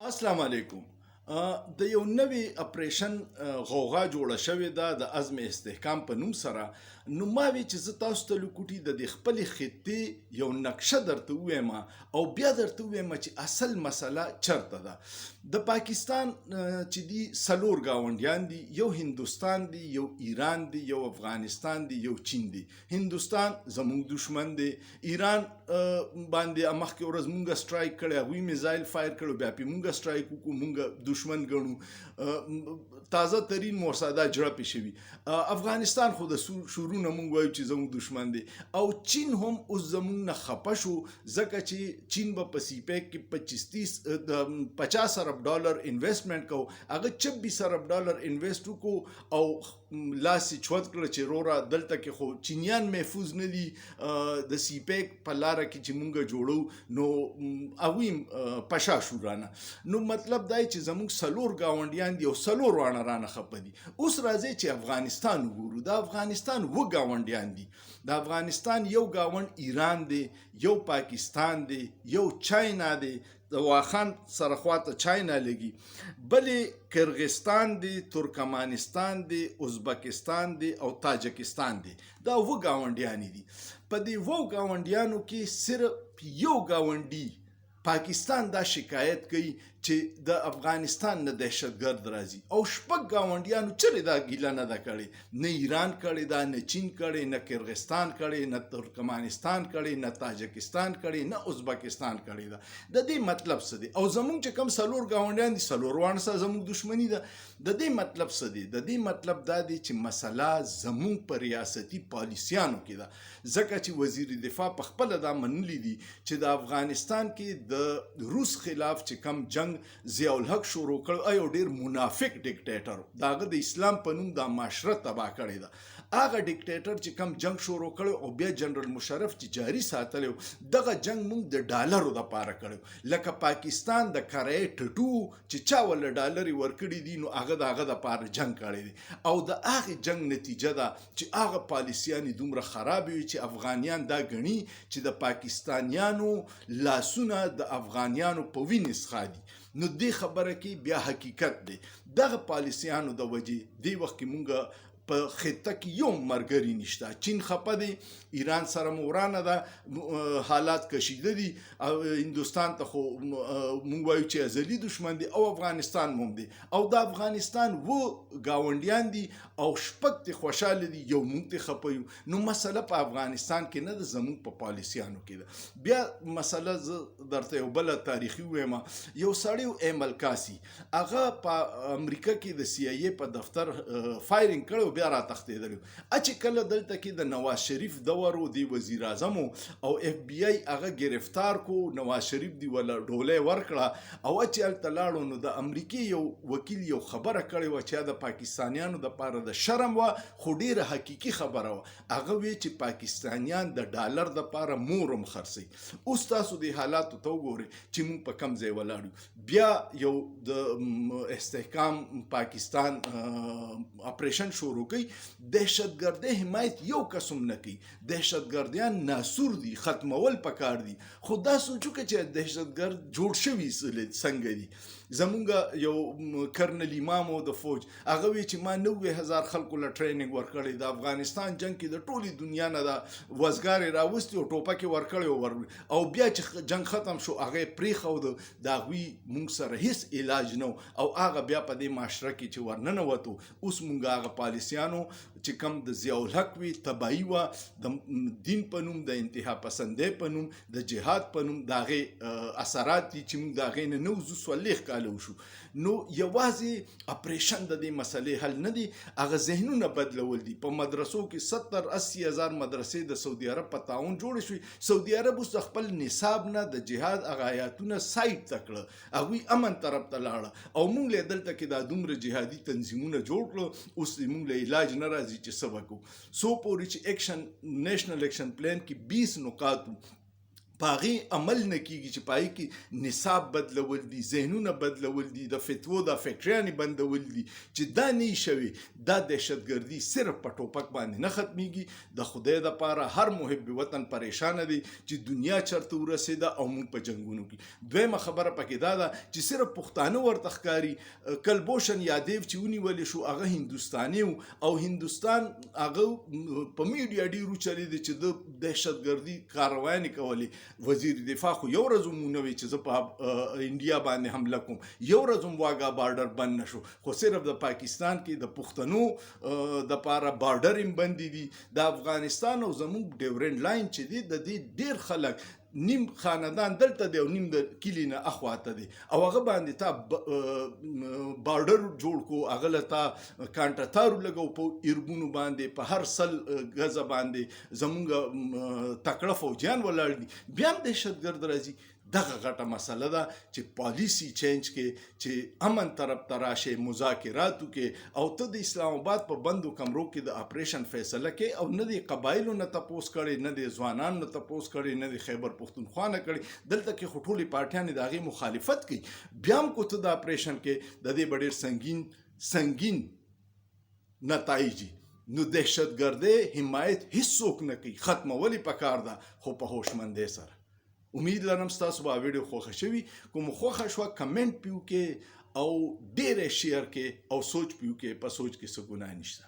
السلام علیکم. د یو نوی اپریشن غوغا جوړه شوې ده د عزم استحکام په نوم سره. نو ما وی چې زه تاسو ته لکوټي د دې خپلې خطې یو نقشه درته ووایم او بیا درته ووایم چې اصل مسله چرته ده. د پاکستان چې دی څلور ګاونډیان دي، یو هندوستان دی، یو ایران دی، یو افغانستان دی، یو چین دی. هندوستان زموږ دشمن دی. ایران باندې مخکې ورځ مونږه سټرایک کړی، هغوی میزایل فایر کړو، بیا پې مونږه سټرایک وکړو، مونږه دشمن ګڼو. تازه ترین مورساده جړپې شوي. افغانستان خو د شورونه مونږ وایو چې زموږ دشمن دی، او چین هم اوس زموږ نه خفه شو ځکه چې چین به په سی پیک کې 50 ارب ډالر انویسټمنټ کو، هغه 26 ارب ډالر انویسټ وکړو او لاس یې چوت کړه چې روره دلته کې خو چینیان محفوظ نه دي. د سی پیک په لاره کې چې مونږ جوړو نو هغوی پشا شو رانه. نو مطلب دا چې زموږ څلور ګاونډیان دي او څلور واړه رانه خفه دي. اوس راځئ چې افغانستان وګورو. د افغانستان اووه ګاونډیان دي. د افغانستان یو ګاونډ ایران دی، یو پاکستان دی، یو چاینا دی، د واخان سره خواته چاینا لګي، بلې کرغستان دی، ترکمانستان دی، ازبکستان دی او تاجکستان دی. دا اووه ګاونډیان دي. په دې اووه ګاونډیانو کې صرف یو ګاونډي پاکستان دا شکایت کوي چې د افغانستان نه دهشتګرد راځي، او شپږ ګاونډیانو چرې دا ګیله نه ده کړې. نه ایران کړې ده، نه چین کړې، نه کرغستان کړې، نه ترکمانستان کړې، نه تاجکستان کړې، نه ازبکستان کړې ده. د دې مطلب څه دی؟ او زموږ چې کوم څلور ګاونډیان دي، څلور واړه سره زموږ دشمني ده. د دې مطلب څه دی؟ د دې مطلب دا دی چې مسله زموږ په ریاستي پالیسیانو کې ده. ځکه چې وزیر دفاع په خپله دا منلي دي چې د افغانستان کې د روس خلاف چې کم جنگ ضیاء الحق شروع کړ، یو ډیر منافق ډیکټیټر، دا هغه د اسلام په نوم دا معاشره تباه کړې ده. هغه ډیکټیټر چې کم جنگ شروع کړ او بیا جنرال مشرف چې جاری ساتلی، دغه جنگ موږ د ډالرو دپاره کړی. لکه پاکستان د کرایې ټټو چې چا وله ډالرې ورکړي دي، نو هغه د هغه دپاره جنگ کړی دی. او د هغې جنگ نتیجه ده چې هغه پالیسیانې دومره خراب وي چې افغانیان دا ګڼي چې د پاکستانیانو لاسونه د افغانیانو په وینې څښا دي. نو دې خبره کې بیا حقیقت دی. دغه پالیسیانو د وجې دې وخت کې مونږ په خطه کې یو ملګري نشته. چین خفه دی، ایران سره مو ورانه ده، حالات کشیده دي. هندوستان ته خو مونږ وایو چې ازلي دشمن دی، او افغانستان هم دی. او د افغانستان و ګاونډیان دي او شپږ ته خوشحاله دي، یو مونږ ته خفه یو. نو مسله په افغانستان کې نه ده، زموږ په پالیسیانو کې ده. بیا مسله زه درته یو بله تاریخي ووایم. یو سړی ایمل کاسي، هغه په امریکا کې د سی آی ای په دفتر فایرنګ کړی، بیا را تښتېدلی. چې کله دلته کې د نواز شریف دور و، دی وزیر اعظم او اف بی آی هغه گرفتار کو، نواز شریف دی ولا ډولۍ ورکړه، او چې هلته لاړو نو د امریکې یو وکیل یو خبره کړې وه چې د پاکستانیانو دپاره د شرم وه، خو ډېره حقیقي خبره وه. هغه وی چې پاکستانیان د ډالر دپاره مور هم خرڅوي. اوس تاسو د حالاتو ته وګورئ چې موږ په کم ځای ولاړ یو. بیا یو د استحکام پاکستان اپریشن شروع کوي. دهشتګردۍ حمایت یو کس هم نه کوي. دهشتګردیان ناسور دي، ختمول پکار دي. خو دا سوچو که چې دهشتګرد جوړ شوي څنګه دي. زمونږ یو کرنل امام و د فوج، هغه وی چې ما 90,000 خلکو له ټریننګ ورکړی. د افغانستان جنگ کې د ټولې دنیا نه د وزګارې راوستي او ټوپکې ورکړی، او بیا چې جنگ ختم شو هغه یې پرېښود. د هغوی مونږ سره هیڅ علاج نه و، او هغه بیا په دې معاشره کې چې ورننوتو. اوس مونږ هغه پالیسیانو چې کم د ضیاء الحق وي، تباهي وه، د دین په نوم، د انتها پسندۍ په نوم، د جهاد په نوم، د هغې اثرات دي چې مونږ د هغې نه نه وځو. 40 کاله وشو. نو یوازې اپریشن د دې مسلې حل نه دی، هغه ذهنونه بدلول دي. په مدرسو کې 70-80 هزار مدرسې د سعودي عرب په تعاون جوړې شوې. سعودي عرب اوس د خپل نصاب نه د جهاد هغه آیاتونه سایډ ته کړه، هغوی امن طرف ته لاړه، او مونږ له دلته کې دا دومره جهادي تنظیمونه جوړ کړو. اوس مونږ له علاج نه راځي چې څه وکړو. سو پورې چې نیشنل ایکشن پلان کې 20 نکات پاغي عمل نه کیږي چې پای کې نصاب بدلول دي، ذهنونه بدلول دي، د فتوو د فیکټریانې بندول دي چې دا نه شوي. دا دهشتګردي صرف په ټوپک باندې نه ختمیږي. د خدای دپاره هر محب وطن پریشانه دی چې دنیا چرته ورسېده او موږ په جنګونو کې. دویمه خبره پکې دا ده چې صرف پښتانه ورته ښکاري. کلبوشن یادیو چې ونیولې شو هغه هندوستاني و او هندوستان هغه په میډیا ډېر وچلېدی چې د دهشتګردي کاروانې کولې. وزیر دفاع خو یو ورځ هم ونه وی چې زه په انډیا باندې حمله کوم، یو ورځ هم واګا بارډر بند نشو، خو صرف د پاکستان کې د پښتنو د پاره بارډر هم بندي دي. د افغانستان او زموږ ډیورنډ لاین چې دی د دې ډیر خلک نیم خاندان دلته دی او نیم د کلی نه اخواته دی او هغه باندې تا بارډر جوړ کو، هغه له تا کانټه تارو لګو په ایربونو باندې په هر سل غزه باندې زمونږ تکړه فوجیان ولاړ دي. بیا هم دهشتګرد راځي. دغه غټه مسله ده چې پالیسی چینج کې چې امن طرف ته راشي، مذاکراتو کې، او ته د اسلام آباد په بندو کمرو کې د اپریشن فیصله کې او نه د قبایلو نه تپوس کړي، نه د ځوانانو نه تپوس کړي، نه د خیبر پښتونخوا نه کړي. دلته کې خو ټولې پارټیانې د هغې مخالفت کوي. بیا هم کو ته د اپریشن کې د دې به ډېر سنګین نتایجي. نو دهشتګردۍ حمایت هیڅوک نه کوي، ختمول یې پکار ده خو په هوښمندۍ سره. امید لرم ستاسو به ویډیو خوښه شوي. کوم خوښه شوه کمنټ پیو کې او ډېر شیر کې او سوچ پیو کې. په سوچ کې څه ګناه نشته.